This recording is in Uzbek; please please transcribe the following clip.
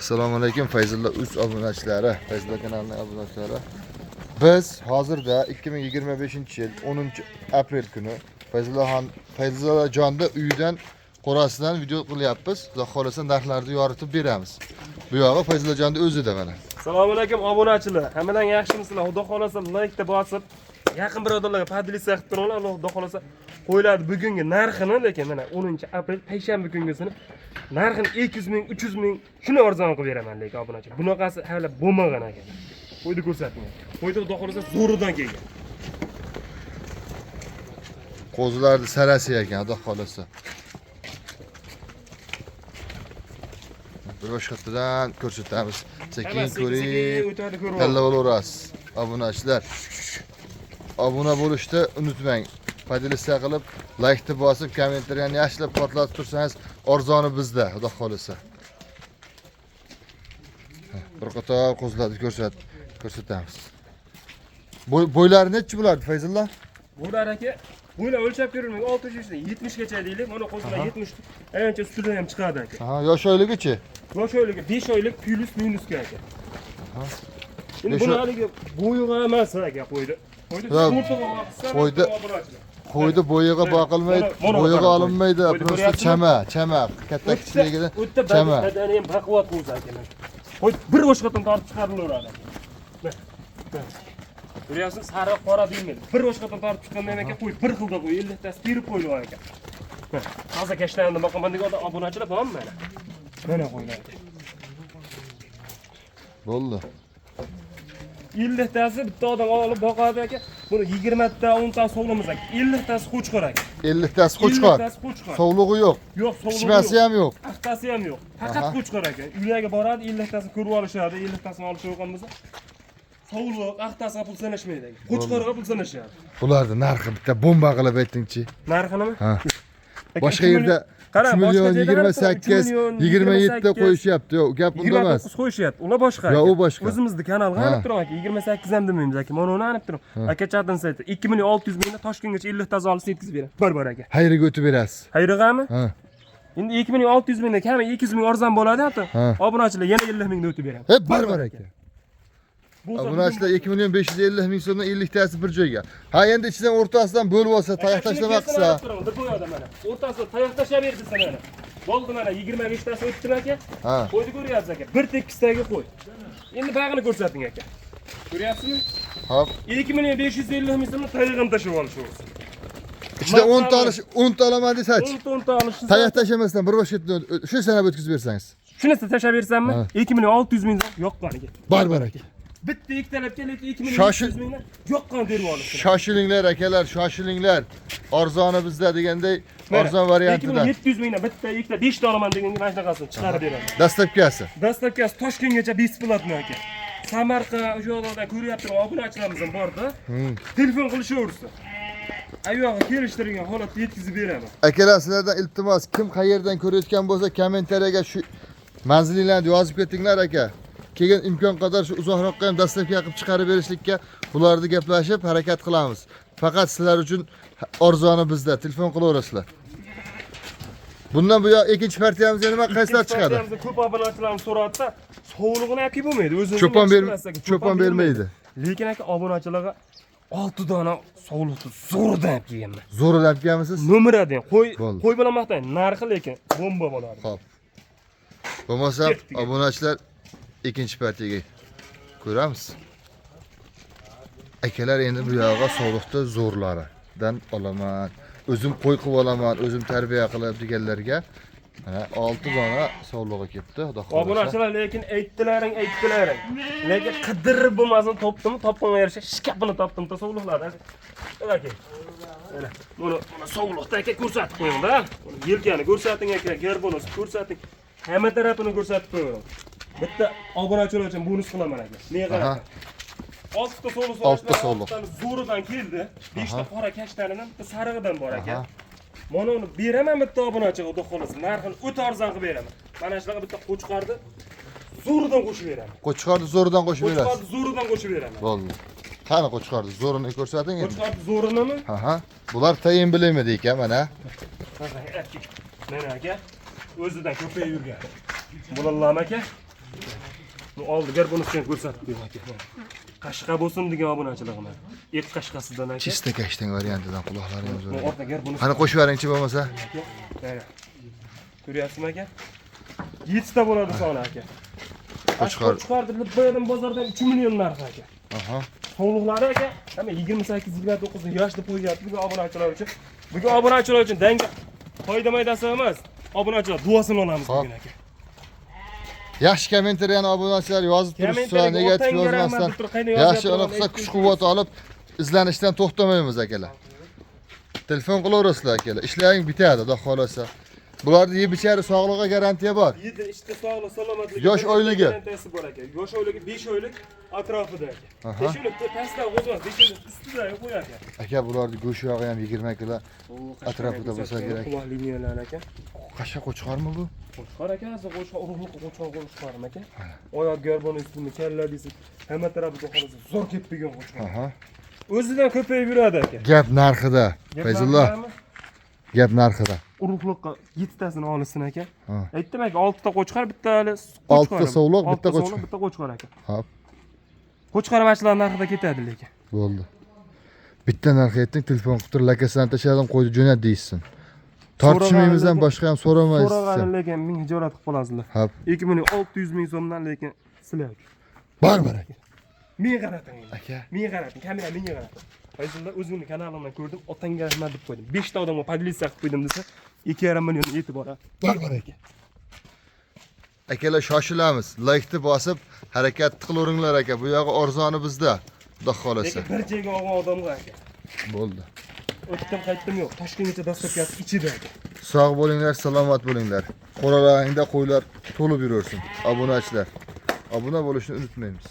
Assalomu alaykum Fayzulla Uz obunachilari, Fayzulla kanalining obunachilari. Biz hozirda 2025-yil 10-aprel kuni Fayzulla jonda uyidan qorasidan video qilyapmiz. Xudo xolasa narxlarni yoritib beramiz. Bu yog'i Fayzulla jonda o'zida mana. Assalomu alaykum obunachilar. Hammadan yaxshimisizlar? Xudo xolasa like-da bosib, yaqin birodarlarga podelitsiya qilib turinglar. Xudo xolasa qo'ylarni bugungi narxini, lekin mana 10-aprel payshanba kungisini narxini 200 ming, 300 ming shuni arzon qilib beraman lekin obunachilar. Bunaqasi hali bo'lmagan ekan. Qo'yni ko'rsating. Qo'yni xudo xolasa zo'ridan kelgan. Qo'zilarni sarasi ekan, xudo xolasa. Bir boshqadan ko'rsatamiz. Sekin ko'ring, tanlab olaverasiz. Obunachilar, obuna bo'lishni unutmang. Podelitsiya qilib, like-ni bosib, kommentariyani yaxshilab portlatib tursangiz, arzoni bizda, xudo xolasa. Bir qator qo'zilarni ko'rsatamiz. Bo'ylari necha bo'lardi, Fayzulla? Bo'lar aka, bo'ylar o'lchab ko'rilmaydi. 600 dan 70 gacha deylik. Mana qo'zilar 70. Ayoncha ustidan ham chiqadi aka. Ha, yosh oyligichi? Yosh oyligi 5 oylik plus minusga aka. Endi buni haligi bo'yiga emas aka qo'ydi. Qo'ydi bo'yiga boqilmaydi, bo'yiga olinmaydi, просто chama, katta kichikligidan chama. O'tda ham baquvvat qo'zi ekan. Qo'y bir boshqadan tortib chiqarilaveradi. Ko'ryapsiz, sariq qora deyilmaydi. Bir boshqadan tortib chiqqandan aka qo'y bir xilda qo'y, 50 tasi terib qo'yilgan ekan. Hozir kashlarni boqaman degan obunachilar bormi mana? Mana qo'ylar. Bo'ldi. 50 tasi bitta odam olib boqadi aka. Buni 20 ta, 10 ta sovlimiz aka. 50 tasi qo'chqor aka. 50 tasi qo'chqor. Sovlig'i yo'q. Yo'q, sovlig'i. Pishmasi ham yo'q. Paxtasi ham yo'q. Faqat qo'chqor aka. Uylarga boradi, 50 tasini ko'rib olishadi, 50 tasini olib qo'yganmiz. Sovliq, axtasiga pul sanashmaydi aka. Qo'chqorga pul sanashadi. Bularning narxi bitta bomba qilib aytingchi. Narxi nima? Ha. Boshqa yerda 3 million 28, 27 da qo'yishyapti. Yo'q, gap unda emas. 29 qo'yishyapti. Ular boshqa. Yo'q, u boshqa. O'zimizning kanalga anib turaman aka. 28 ham demaymiz aka. Mana uni anib turaman. Aka chatdan saytda 2.600 mingdan Toshkentgacha 50 taza olib yetkazib beraman. Bor aka. Xayriga o'tib berasiz. Xayrigami? Ha. Endi 2.600 mingdan kami 200 ming arzon bo'ladi hatto. Obunachilar yana 50 mingdan o'tib beraman. Hep bor aka. Obunachilar 2 million 550 ming so'mdan 50 tasi bir joyga. Ha, endi ichidan o'rtasidan bo'lib olsa, tayoq tashlama qilsa. Bu yoqda mana. O'rtasida tayoq tashlab berdi sana mana. Bo'ldi mana 25 tasi o'tdi aka. Ha. Qo'yni ko'ryapsiz aka. Bir tekizdagi qo'y. Endi bag'ini ko'rsating aka. Ko'ryapsizmi? Hop. 2 million 550 ming so'mdan tayoqni tashlab olishimiz. İçinde 10 ta olaman desachi. 10 ta olishni. Tayoq tashlamasdan bir boshqa shu sanab o'tkazib bersangiz. Shunisi tashlab bersammi? 2 million 600 ming yoqqaniga. Bor aka. Bitta ikkitalab keladi 2 million 600 mingdan yoqqan berib olishdi. Shoshilinglar akalar, shoshilinglar. Arzoni bizda deganday arzon variantida. 700 mingdan bitta ikkita 5 ta olaman deganga mana shunaqasini chiqarib beradi. Dastlabkasi. Dastlabkasi Toshkentgacha besplatno aka. Samarqand o'sha yoqda ko'ryapti, obunachilarimiz ham borda. Telefon qilishaversa. Ayog'i kelishtirilgan holatda yetkazib beraman. Akalar, sizlardan iltimos, kim qayerdan ko'rayotgan bo'lsa, kommentariyaga shu manzilinglarni yozib ketinglar aka. Keyin imkon qadar shu uzoqroqqa ham dastlabki qilib chiqarib berishlikka bularni gaplashib harakat qilamiz. Faqat sizlar uchun arzoni bizda. Telefon qilaverasizlar. Bundan bu yoq ikkinchi partiyamizga nima qaysilar chiqadi? Partiyamizda ko'p obunachilarimiz so'radida, sovlig'ini olib kelib bo'lmaydi. O'zimiz Cho'pon bermaydi. Lekin aka obunachilarga 6 dona sovliqni zo'ridan olib kelganman. Zo'ridan olib kelganmisiz? No'miradan qo'y bilan maqtang, narxi lekin bomba bo'ladi. Xo'p. Bo'lmasa obunachilar ikkinchi partiyaga ko'ramiz. Akalar, endi bu yoqqa sovliqni zo'rlaridan olaman. O'zim qo'y qilib olaman, o'zim tarbiya qilib deganlarga mana 6 dona sovlig'i ketdi. Xudo xolasa. Obunachilar lekin aytdilaring. Lekin qidirib bo'lmasin topdim, topqanga yarasha shkapini topdim, sovliqlardan. Aka. Mana buni sovliqda aka ko'rsatib qo'ying-da. Yelkani ko'rsating aka, gerbonus ko'rsating. Hamma tarafini ko'rsatib qo'ying. Bitta obunachilar uchun bonus qilaman aka. Nega qarang? 6 ta sovliq zo'ridan keldi. 5 ta qora kashtanidan, bitta sarig'idan bor aka. Mana uni beraman bitta obunachiga, xudo xolasa. Narxini o'ta arzon qilib beraman. Mana shunaqa bitta qo'chqorni zo'ridan qo'shib beraman. Qo'chqorni zo'ridan qo'shib berasiz. Qo'chqorni zo'ridan qo'shib beraman. Bo'ldi. Qani qo'chqorni zo'rini ko'rsating endi. Qo'chqorni zo'rinimi? Ha. Bular tayin bilaymi ekan mana. Mana aka. O'zidan ko'payib yurgan. Bulallam aka. Bu oldigar bunisidan ko'rsatib qo'ying aka. Qashqa bo'lsin degan obunachiligim. Ek qashqasidan aka. Chista kashtan variantidan quloqlaringiz Bu o'rdi. ortagar bunisi. Qani qo'shib beringchi bo'lmasa. Mana. Ko'ryapsizmi aka? 7 ta bo'ladi soni aka. Qo'chqor. Chiqardi boyadan bozordan 3 million narxi aka. Aha. Sog'liqlari aka, hamma 28-29 yoshda qo'yyapti bu obunachilar uchun. Bugun obunachilar uchun danga foyda maydasi emas. Obunachilar duosini olamiz bugun aka. Yaxshi kommentariyani obunachilar yozib turibsiz, negativ yozmasdan. Yaxshi uni qilsa kuch-quvvat olib izlanishdan to'xtamaymiz akalar. Telefon qilaverasizlar akalar. Ishlaring bitadi, xudo xolasa. Bularni yeb ichari sog'lig'iga garantiya bor. Yedi ishda sog'liq, salomatlik. Yosh oyligi. Garantiyasi bor aka. Yosh oyligi 5 oylik atrofida aka. Aha. 5 oylik pastda o'zmas, 5 oylik ustida qo'yar aka. Aka bularni go'sht yog'i ham 20 kilo atrofida bo'lsa kerak. Quloq liniyalar aka. Qashqa qo'chqormi bu? Qo'chqor aka, qo'chqor urug'liq qo'chqormi aka? Oyoq garbon ustini kalla deysiz, hamma tarafida qolsa zo'r ketgan qo'chqor. Aha. O'zidan ko'payib yuradi aka. Gap narxida. Fayzulloh. Gap narxida. Urug'liqqa 7 tasini olsin aka. Ha. Aytdim aka, 6 ta qo'chqor, bitta hali 6 ta sovliq, bitta qo'chqor. Bitta qo'chqor aka. Hop, Qo'chqor mashlar narxida ketadi lekin. bo'ldi. Bitta narx aytding, telefon qilib turib, lakasidan tashladim, qo'ydi jo'nat deysiz. Tortishmaymizdan boshqa ham so'ramaysiz. So'ragani lekin ming hijolat qilib qolasizlar. Hop. 2600 ming so'mdan lekin sizlar. Bor aka. Menga qarating. Aka. Menga qarating, kamera menga qarating. Fayzullo o'zimning kanalimdan ko'rdim, otangga rahmat deb qo'ydim. 5 ta odamga podlisiya qilib qo'ydim desa, 2,5 million e'tibor. Bor aka. Akalar shoshilamiz. Like-ni bosib, harakat qilaveringlar aka. Bu yog'i arzoni bizda. Xudo xolasa. Lekin bir joyga olgan odamga aka. Bo'ldi. O'tdim qaytdim yo'q. Toshkentgacha dastavkasi ichida aka. Sog' bo'linglar, salomat bo'linglar. Qo'ralaringda qo'ylar to'lib yursin. Obunachilar. Obuna bo'lishni unutmaymiz.